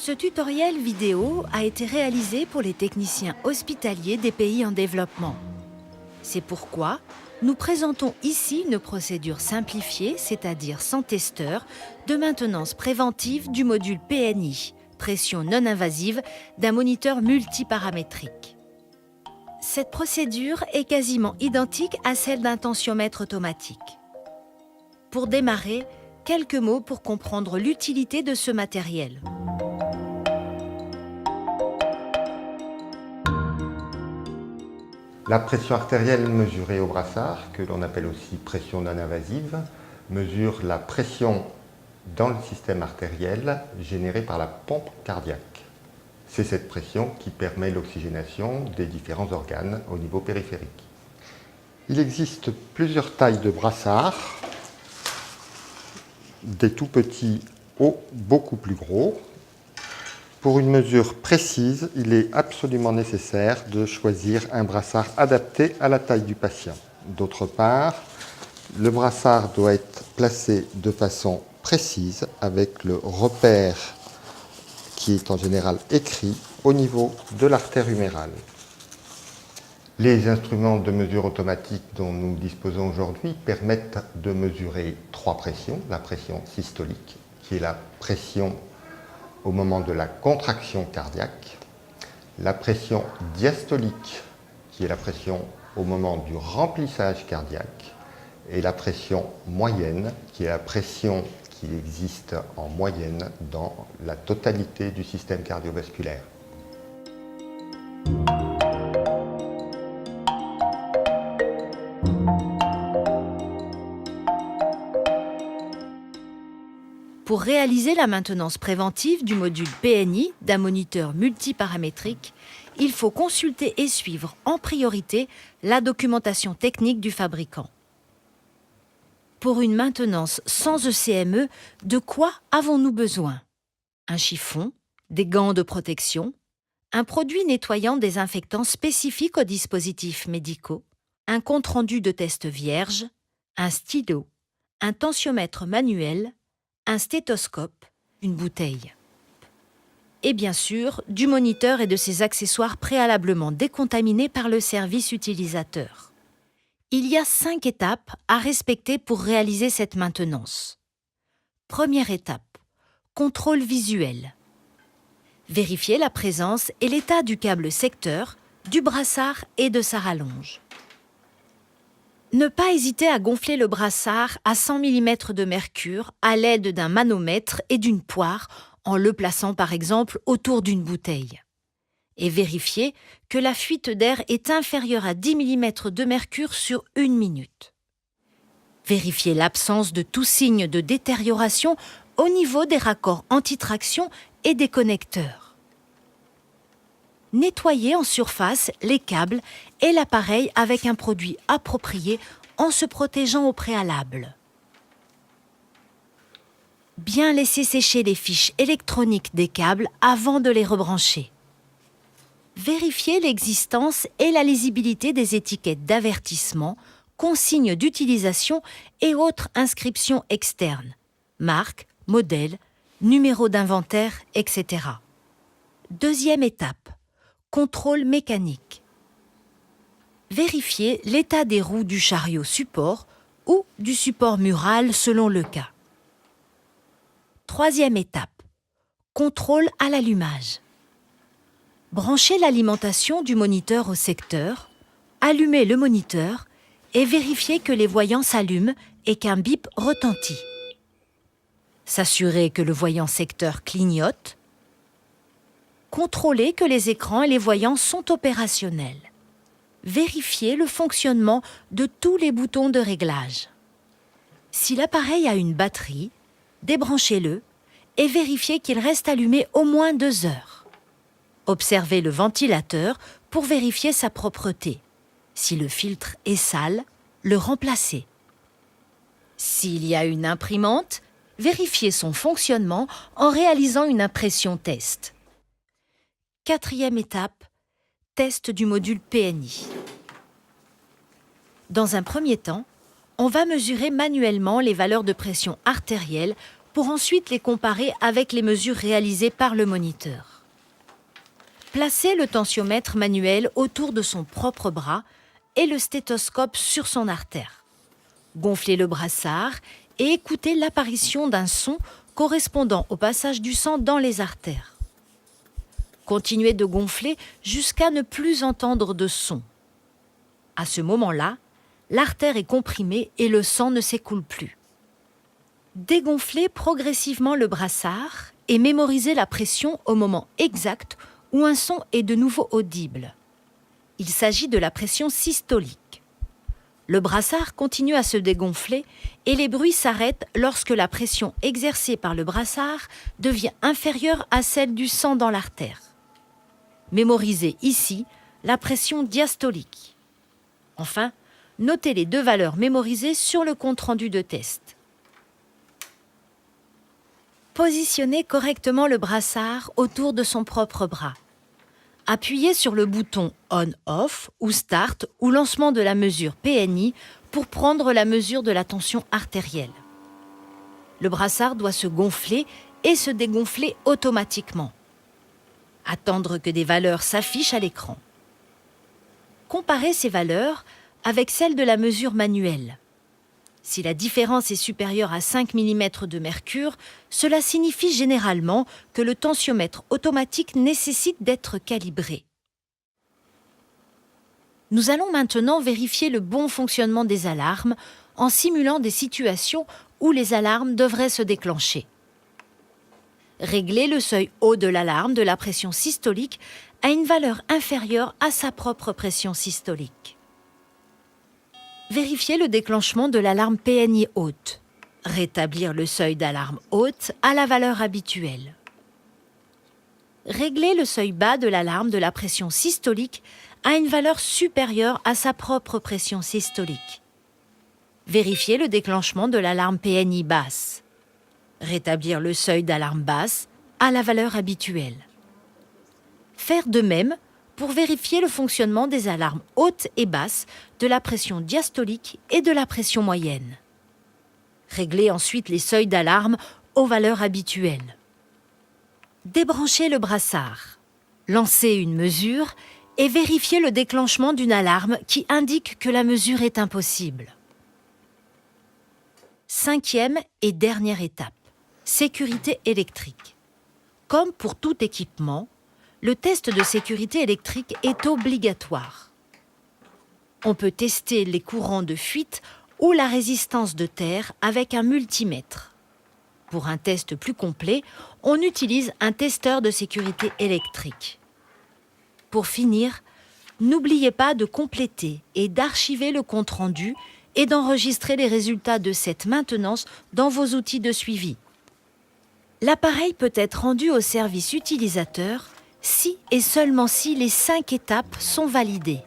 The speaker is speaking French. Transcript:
Ce tutoriel vidéo a été réalisé pour les techniciens hospitaliers des pays en développement. C'est pourquoi nous présentons ici une procédure simplifiée, c'est-à-dire sans testeur, de maintenance préventive du module PNI, pression non invasive, d'un moniteur multiparamétrique. Cette procédure est quasiment identique à celle d'un tensiomètre automatique. Pour démarrer, quelques mots pour comprendre l'utilité de ce matériel. La pression artérielle mesurée au brassard, que l'on appelle aussi pression non invasive, mesure la pression dans le système artériel générée par la pompe cardiaque. C'est cette pression qui permet l'oxygénation des différents organes au niveau périphérique. Il existe plusieurs tailles de brassards, des tout petits aux beaucoup plus gros. Pour une mesure précise, il est absolument nécessaire de choisir un brassard adapté à la taille du patient. D'autre part, le brassard doit être placé de façon précise avec le repère qui est en général écrit au niveau de l'artère humérale. Les instruments de mesure automatique dont nous disposons aujourd'hui permettent de mesurer trois pressions. La pression systolique, qui est la pression au moment de la contraction cardiaque, la pression diastolique, qui est la pression au moment du remplissage cardiaque, et la pression moyenne, qui est la pression qui existe en moyenne dans la totalité du système cardiovasculaire. Pour réaliser la maintenance préventive du module PNI d'un moniteur multiparamétrique, il faut consulter et suivre en priorité la documentation technique du fabricant. Pour une maintenance sans ECME, de quoi avons-nous besoin? Un chiffon, des gants de protection, un produit nettoyant désinfectant spécifique aux dispositifs médicaux, un compte-rendu de test vierge, un stylo, un tensiomètre manuel, un stéthoscope, une bouteille. Et bien sûr, du moniteur et de ses accessoires préalablement décontaminés par le service utilisateur. Il y a 5 étapes à respecter pour réaliser cette maintenance. Première étape, contrôle visuel. Vérifier la présence et l'état du câble secteur, du brassard et de sa rallonge. Ne pas hésiter à gonfler le brassard à 100 mm de mercure à l'aide d'un manomètre et d'une poire en le plaçant par exemple autour d'une bouteille. Et vérifier que la fuite d'air est inférieure à 10 mm de mercure sur 1 minute. Vérifier l'absence de tout signe de détérioration au niveau des raccords anti-traction et des connecteurs. Nettoyer en surface les câbles et l'appareil avec un produit approprié en se protégeant au préalable. Bien laisser sécher les fiches électroniques des câbles avant de les rebrancher. Vérifier l'existence et la lisibilité des étiquettes d'avertissement, consignes d'utilisation et autres inscriptions externes, marque, modèle, numéro d'inventaire, etc. Deuxième étape. Contrôle mécanique. Vérifier l'état des roues du chariot support ou du support mural selon le cas. Troisième étape. Contrôle à l'allumage. Brancher l'alimentation du moniteur au secteur, allumer le moniteur et vérifier que les voyants s'allument et qu'un bip retentit. S'assurer que le voyant secteur clignote. Contrôler que les écrans et les voyants sont opérationnels. Vérifier le fonctionnement de tous les boutons de réglage. Si l'appareil a une batterie, débranchez-le et vérifiez qu'il reste allumé au moins 2 heures. Observez le ventilateur pour vérifier sa propreté. Si le filtre est sale, le remplacez. S'il y a une imprimante, vérifiez son fonctionnement en réalisant une impression test. Quatrième étape, test du module PNI. Dans un premier temps, on va mesurer manuellement les valeurs de pression artérielle pour ensuite les comparer avec les mesures réalisées par le moniteur. Placez le tensiomètre manuel autour de son propre bras et le stéthoscope sur son artère. Gonflez le brassard et écoutez l'apparition d'un son correspondant au passage du sang dans les artères. Continuez de gonfler jusqu'à ne plus entendre de son. À ce moment-là, l'artère est comprimée et le sang ne s'écoule plus. Dégonflez progressivement le brassard et mémorisez la pression au moment exact où un son est de nouveau audible. Il s'agit de la pression systolique. Le brassard continue à se dégonfler et les bruits s'arrêtent lorsque la pression exercée par le brassard devient inférieure à celle du sang dans l'artère. Mémorisez ici la pression diastolique. Enfin, notez les deux valeurs mémorisées sur le compte-rendu de test. Positionnez correctement le brassard autour de son propre bras. Appuyez sur le bouton On/Off ou Start ou lancement de la mesure PNI pour prendre la mesure de la tension artérielle. Le brassard doit se gonfler et se dégonfler automatiquement. Attendre que des valeurs s'affichent à l'écran. Comparez ces valeurs avec celles de la mesure manuelle. Si la différence est supérieure à 5 mm de mercure, cela signifie généralement que le tensiomètre automatique nécessite d'être calibré. Nous allons maintenant vérifier le bon fonctionnement des alarmes en simulant des situations où les alarmes devraient se déclencher. Réglez le seuil haut de l'alarme de la pression systolique à une valeur inférieure à sa propre pression systolique. Vérifiez le déclenchement de l'alarme PNI haute. Rétablir le seuil d'alarme haute à la valeur habituelle. Réglez le seuil bas de l'alarme de la pression systolique à une valeur supérieure à sa propre pression systolique. Vérifiez le déclenchement de l'alarme PNI basse. Rétablir le seuil d'alarme basse à la valeur habituelle. Faire de même pour vérifier le fonctionnement des alarmes hautes et basses de la pression diastolique et de la pression moyenne. Réglez ensuite les seuils d'alarme aux valeurs habituelles. Débranchez le brassard. Lancez une mesure et vérifiez le déclenchement d'une alarme qui indique que la mesure est impossible. 5e et dernière étape. Sécurité électrique. Comme pour tout équipement, le test de sécurité électrique est obligatoire. On peut tester les courants de fuite ou la résistance de terre avec un multimètre. Pour un test plus complet, on utilise un testeur de sécurité électrique. Pour finir, n'oubliez pas de compléter et d'archiver le compte-rendu et d'enregistrer les résultats de cette maintenance dans vos outils de suivi. L'appareil peut être rendu au service utilisateur si et seulement si les 5 étapes sont validées.